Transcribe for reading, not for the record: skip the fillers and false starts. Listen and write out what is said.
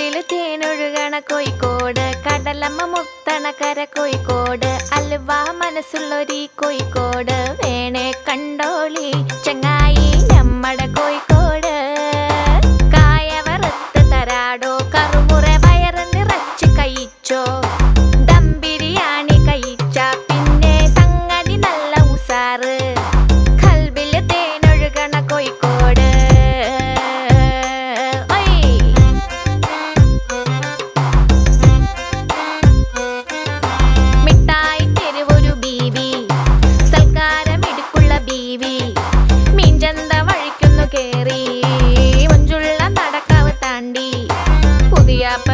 കൽവില് തേനൊഴുകണ കോഴിക്കോട്, കടലമ്മ മുത്തണ കര കോഴിക്കോട്, അലുവ മനസ്സുള്ളൊരീ കോഴിക്കോട്, വേണേ കണ്ടോളി ചങ്ങായി നമ്മടെ കോഴിക്കോട്. കായ വറുത്ത് തരാടോ, കറുമുറ വയറ് നിറച്ച് കഴിച്ചോ, ദം ബിരിയാണി കഴിച്ച പിന്നെ സംഗതി നല്ല ഉസാറ്. കൽവില് തേനൊഴുകണ കോഴിക്കോട്. മിഠായി തെരുവൊരു ബീവി, സൽക്കാരമിടുക്കുള്ള ബീവി, മീൻചന്ത വഴിക്കുന്നു കേറി, മഞ്ചുള്ള നടക്കാവ് താണ്ടി, പുതിയാപ്പ